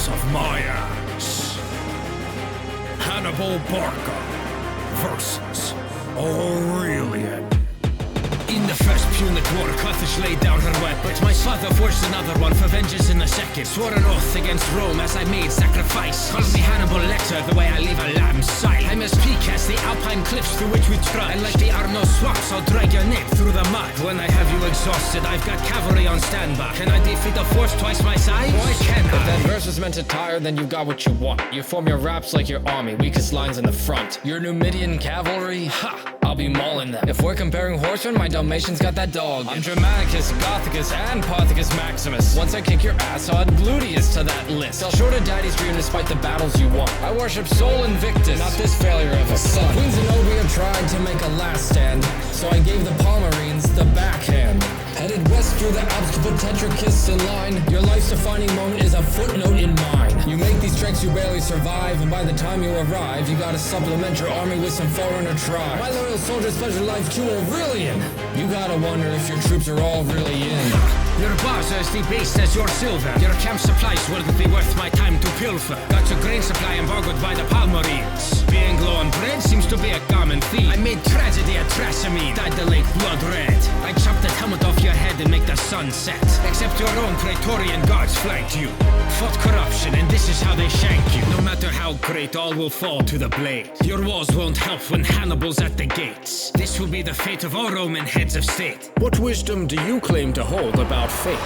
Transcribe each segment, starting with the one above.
balls of my ass. Hannibal Barca versus Aurelian. In the first Punic War, Carthage laid down her weapon, but my father forged another one for vengeance in the second. Swore an oath against Rome as I made sacrifice. Called me Hannibal Lecter the way I leave a lamb's side. I'm as peak as the alpine cliffs through which we trod, and like the Arno swamps, I'll drag your neck through the mud. When I have you exhausted, I've got cavalry on standby. Can I defeat a force twice my size? Why can't I? If that verse was meant to tire, then you got what you want. You form your raps like your army, weakest lines in the front. Your Numidian cavalry? Ha! I'll be mauling them. If we're comparing horsemen, my Dalmatian's got that dog. I'm Germanicus, Gothicus, and Pothicus Maximus. Once I kick your ass, I'll add Gluteus to that list. I'll short a daddy's dream despite the battles you won. I worship Sol Invictus, not this failure of a son. Queen Zenobia tried to make a last stand, so I gave the Palmyrines the backhand. Headed west through the Alps to put Tetrachus in line. Your life's defining moment is a footnote in mine. You make these treks, you barely survive, and by the time you arrive, you gotta supplement your army with some foreigner tribe. My loyal soldiers pledge their life to Aurelian. You gotta wonder if your troops are all really in. Your boss as debased as your silver. Your camp supplies wouldn't be worth my time to pilfer. Got your grain supply embargoed by the Palmyrines. Being low on bread seems to be a common theme. I made tragedy a trasamine, dyed the lake blood red. I chopped the helmet off your head and make the sun set. Except your own Praetorian guards flanked you. Fought corruption, and this is how they shank you. No matter how great, all will fall to the blade. Your walls won't help when Hannibal's at the gates. This will be the fate of all Roman heads of state. What wisdom do you claim to hold about fate?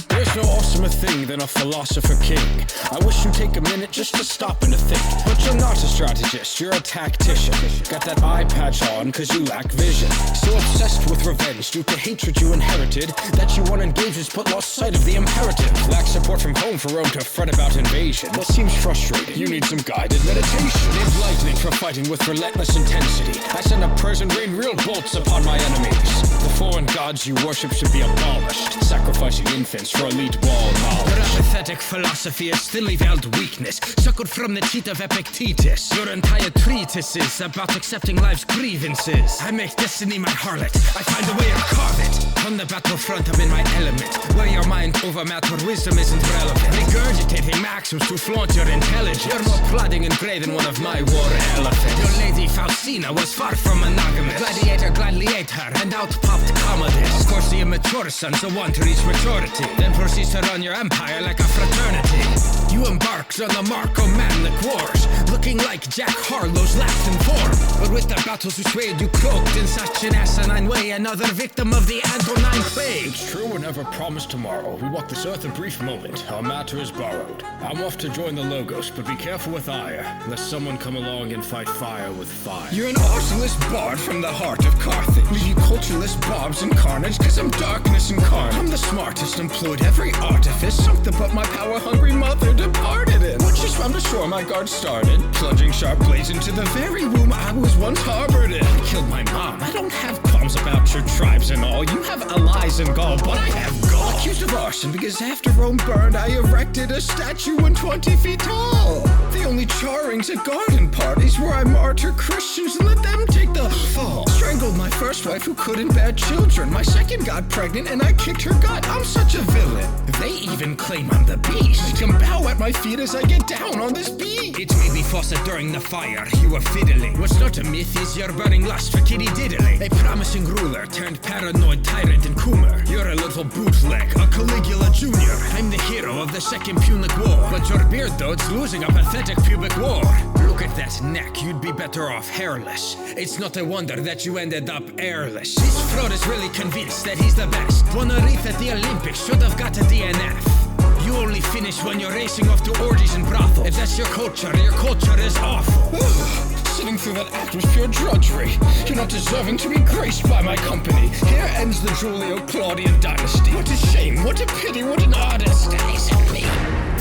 There's no awesomer thing than a philosopher king. I wish you'd take a minute just to stop and to think. But you're not a strategist, you're a tactician. Got that eye patch on cause you lack vision. So obsessed with revenge due to hatred you inherited, that you won engagements but lost sight of the imperative. Lack support from home for Rome to fret about invasion. That seems frustrating, you need some guided meditation. Live lightning for fighting with relentless intensity. I send up prayers and rain real bolts upon my enemies. The foreign gods you worship should be abolished, sacrificing infants for elite ball knowledge. Your apathetic philosophy is thinly veiled weakness, suckled from the teeth of Epictetus. Your entire treatise is about accepting life's grievances. I make destiny my harlot, I find a way to carve it. On the battlefront I'm in my element, where your mind over matter wisdom isn't relevant. Regurgitating maxims to flaunt your intelligence. You're more plodding and grey than one of my war elephants. Your lady Faustina was far from monogamous. Gladiator gladly ate her and out popped Commodus. Of course the immature son's the one to reach maturity, then proceeds to run your empire like a fraternity. You embarked on the Marco-Mannic Wars, looking like Jack Harlow's Latin form. But with the battles you swayed, you cloaked in such an asinine way, another victim of the Antonine Plague. It's true we're never promised tomorrow. We walk this earth a brief moment. Our matter is borrowed. I'm off to join the Logos, but be careful with ire, lest someone come along and fight fire with fire. You're an artless bard from the heart of Carthage. Leave you cultureless bobs and carnage, cause I'm darkness incarnate. I'm the smartest, employed every artifice, something but my power-hungry mother departed in. When she swam to shore, my guard started, plunging sharp blades into the very womb I was once harbored in. I killed my mom. I don't have qualms about your tribes and all. You have allies in Gaul, but I have Gaul. Accused of arson because after Rome burned, I erected a statue 20 feet tall. The only charrings at garden parties where I martyr Christians and let them take the fall. Strangled my first wife who couldn't bear children. My second got pregnant and I kicked her gut. I'm such a villain. They even claim I'm the beast. They can bow at my feet as I get down on this beat. It made me faucet during the fire. You were fiddling. What's not a myth is your burning lust for kitty diddling. A promising ruler turned paranoid tyrant and coomer. You're a little bootleg, a Caligula Jr. I'm the hero of the Second Punic War, but your beard though it's losing a pathetic pubic war. Look at that neck, you'd be better off hairless. It's not a wonder that you ended up airless. This fraud is really convinced that he's the best. Won a wreath at the Olympics, should have got a DNF. You only finish when you're racing off to orgies and brothels. If that's your culture is awful. Sitting through that act was pure drudgery. You're not deserving to be graced by my company. Here ends the Julio-Claudian dynasty. What a shame, what a pity, what an artist. me.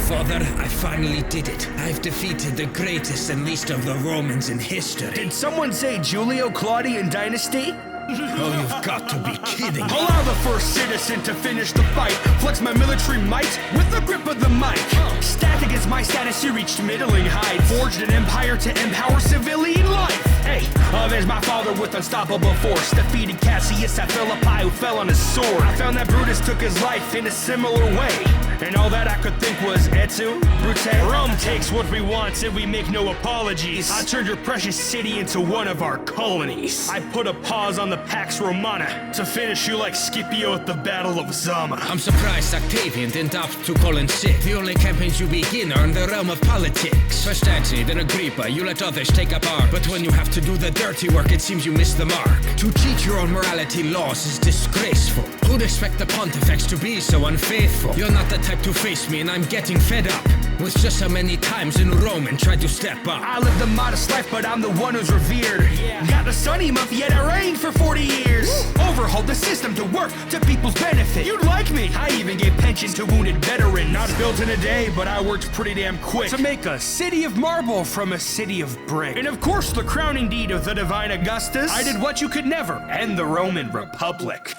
Father, I finally did it. I've defeated the greatest and least of the Romans in history. Did someone say Julio-Claudian dynasty? Oh, you've got to be kidding. Allow the first citizen to finish the fight. Flex my military might with the grip of the mic. Stacked against my status, you reached middling heights. Forged an empire to empower civilian life. Hey, there's my father with unstoppable force. Defeated Cassius at Philippi, who fell on his sword. I found that Brutus took his life in a similar way, and all that I could think was et tu, Brute. Rome takes what we want and we make no apologies. I turned your precious city into one of our colonies. I put a pause on the Pax Romana to finish you like Scipio at the Battle of Zama. I'm surprised Octavian didn't opt to call in sick. The only campaigns you begin are in the realm of politics. First Antony, then Agrippa, you let others take up arms. But when you have to do the dirty work, it seems you miss the mark. To cheat your own morality laws is disgraceful. Who'd expect the pontifex to be so unfaithful? You're not the type to face me, and I'm getting fed up with just how many times in Rome and tried to step up. I lived a modest life, but I'm the one who's revered. Got the sunny month, yet I reigned for 40 years. Overhauled the system to work to people's benefit. You'd like me. I even gave pensions to wounded veterans. Not built in a day, but I worked pretty damn quick to make a city of marble from a city of brick. And of course, the crowning deed of the divine Augustus, I did what you could never, end the Roman Republic.